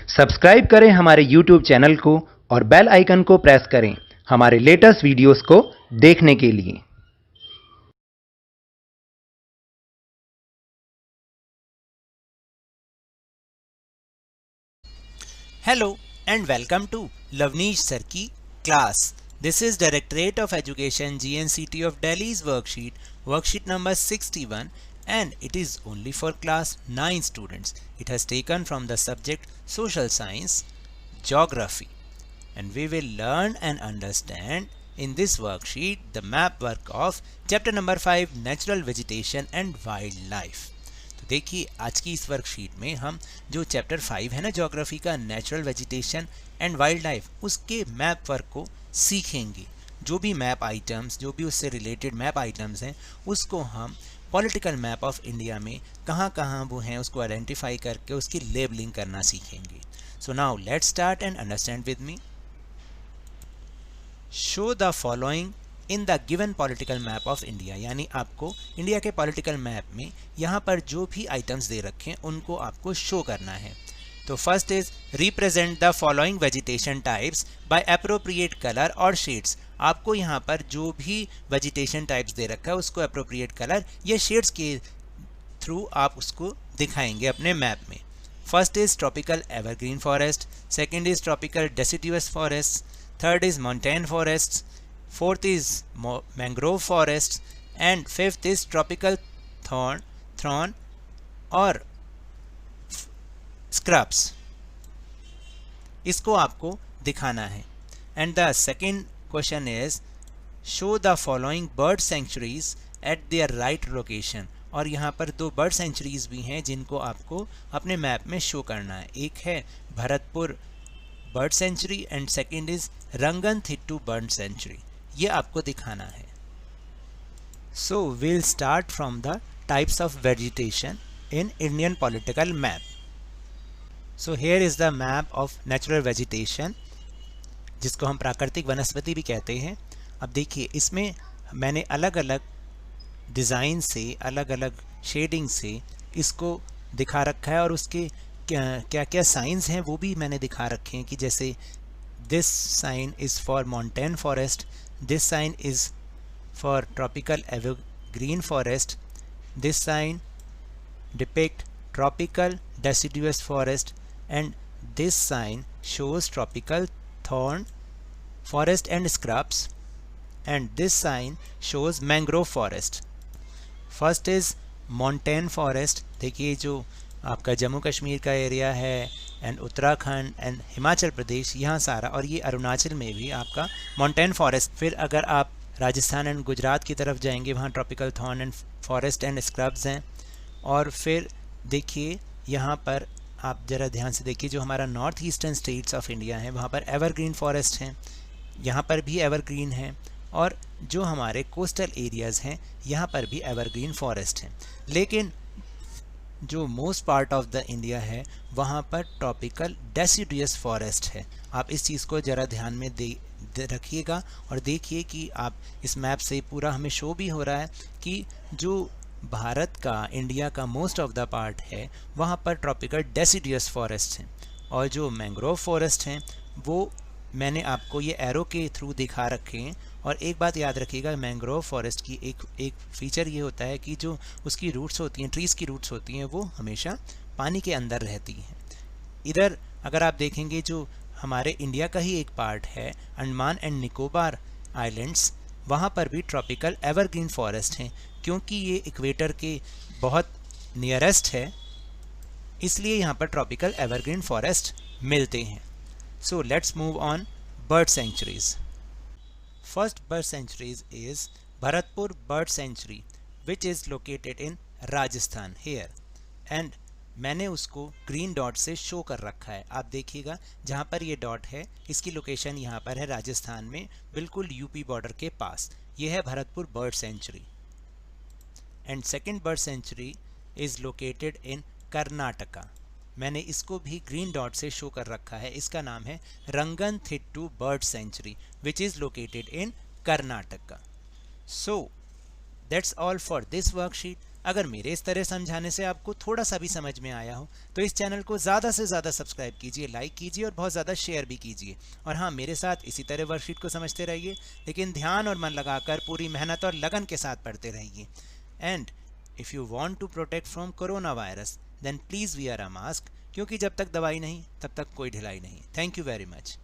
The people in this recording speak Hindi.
सब्सक्राइब करें हमारे YouTube चैनल को और बेल आइकन को प्रेस करें हमारे लेटेस्ट वीडियोस को देखने के लिए। Hello and welcome to Lavneesh Sir की class. This is Directorate of Education GNCT of Delhi's worksheet number 61, and it is only for class 9 students. It has taken from the subject Social Science, Geography, and we will learn and understand in this worksheet the map work of chapter number 5 Natural Vegetation and Wildlife. तो देखिए आज की इस वर्कशीट में हम जो चैप्टर 5 है ना ज्योग्राफी का, natural vegetation and wild life, उसके मैप वर्क को सीखेंगे। जो भी मैप आइटम्स, जो भी उससे रिलेटेड मैप आइटम्स हैं, उसको हम पॉलिटिकल मैप ऑफ इंडिया में कहाँ कहाँ वो हैं उसको आइडेंटिफाई करके उसकी लेबलिंग करना सीखेंगे। So now let's start and understand with me. Show the following in the given political map of India, यानी आपको इंडिया के पॉलिटिकल मैप में यहाँ पर जो भी आइटम्स दे रखे हैं उनको आपको शो करना है। तो first is represent the following vegetation types by appropriate colour और शेड्स। आपको यहाँ पर जो भी वेजिटेशन टाइप्स दे रखा है उसको अप्रोप्रिएट कलर या शेड्स के थ्रू आप उसको दिखाएंगे अपने मैप में। First is tropical evergreen forest, second is tropical deciduous forest, third is mountain forest, fourth is mangrove forest, and fifth is tropical thorn और scrubs। इसको आपको दिखाना है। And the second question is show the following bird sanctuaries at their right location. और यहाँ पर दो बर्ड सेंचुरीज भी हैं जिनको आपको अपने मैप में शो करना है। एक है Bharatpur bird sanctuary and second is Ranganathittu bird sanctuary. ये आपको दिखाना है। So will start from the types of vegetation in Indian political map. So here is the map of natural vegetation, जिसको हम प्राकृतिक वनस्पति भी कहते हैं। अब देखिए इसमें मैंने अलग अलग डिज़ाइन से, अलग अलग शेडिंग से इसको दिखा रखा है और उसके क्या क्या साइंस हैं वो भी मैंने दिखा रखे हैं कि जैसे this sign is for montane forest, this sign is for tropical evergreen forest, this sign depict tropical deciduous forest, and this sign shows tropical thorn forest and scrubs, and this sign shows mangrove forest. First is montane forest। देखिए जो आपका जम्मू कश्मीर का एरिया है एंड उत्तराखंड एंड हिमाचल प्रदेश, यहाँ सारा, और ये अरुणाचल में भी आपका माउंटेन फॉरेस्ट। फिर अगर आप राजस्थान एंड गुजरात की तरफ जाएंगे वहाँ tropical thorn and forest and scrubs हैं। और फिर देखिए यहाँ पर आप ज़रा ध्यान से देखिए जो हमारा north eastern states of India है वहाँ पर एवरग्रीन फॉरेस्ट हैं, यहाँ पर भी एवरग्रीन है। और जो हमारे कोस्टल एरियाज़ हैं यहाँ पर भी एवरग्रीन फॉरेस्ट हैं। लेकिन जो most part of the India है वहाँ पर ट्रॉपिकल डेसिडुअस फॉरेस्ट है। आप इस चीज़ को ज़रा ध्यान में रखिएगा और देखिए कि आप इस मैप से पूरा हमें शो भी हो रहा है कि जो भारत का, इंडिया का मोस्ट ऑफ द पार्ट है वहाँ पर ट्रॉपिकल डेसिडुअस फॉरेस्ट हैं। और जो मैंग्रोव फॉरेस्ट हैं वो मैंने आपको ये एरो के थ्रू दिखा रखे हैं। और एक बात याद रखिएगा, मैंग्रोव फॉरेस्ट की एक फीचर ये होता है कि जो उसकी रूट्स होती हैं, ट्रीज़ की रूट्स होती हैं, वो हमेशा पानी के अंदर रहती हैं। इधर अगर आप देखेंगे जो हमारे इंडिया का ही एक पार्ट है अंडमान एंड निकोबार आइलैंड्स, वहाँ पर भी ट्रॉपिकल एवरग्रीन फॉरेस्ट हैं। क्योंकि ये इक्वेटर के बहुत नियरेस्ट है इसलिए यहाँ पर ट्रॉपिकल एवरग्रीन फॉरेस्ट मिलते हैं। So let's move on bird sanctuaries. First bird sanctuaries is Bharatpur Bird Sanctuary, which is located in Rajasthan here, and मैंने उसको ग्रीन डॉट से शो कर रखा है। आप देखिएगा जहाँ पर ये डॉट है इसकी लोकेशन यहाँ पर है राजस्थान में, बिल्कुल यूपी बॉर्डर के पास। ये है Bharatpur bird sanctuary. And second bird sanctuary is located in Karnataka. मैंने इसको भी ग्रीन डॉट से शो कर रखा है। इसका नाम है Ranganathittu bird sanctuary, which is located in Karnataka. So that's all for this worksheet. अगर मेरे इस तरह समझाने से आपको थोड़ा सा भी समझ में आया हो तो इस चैनल को ज़्यादा से ज़्यादा सब्सक्राइब कीजिए, लाइक कीजिए और बहुत ज़्यादा शेयर भी कीजिए। और हाँ, मेरे साथ इसी तरह वर्कशीट को समझते रहिए, लेकिन ध्यान और मन लगाकर पूरी मेहनत और लगन के साथ पढ़ते रहिए। And if you want to protect from corona virus then please wear a mask, क्योंकि जब तक दवाई नहीं तब तक कोई ढिलाई नहीं। Thank you very much.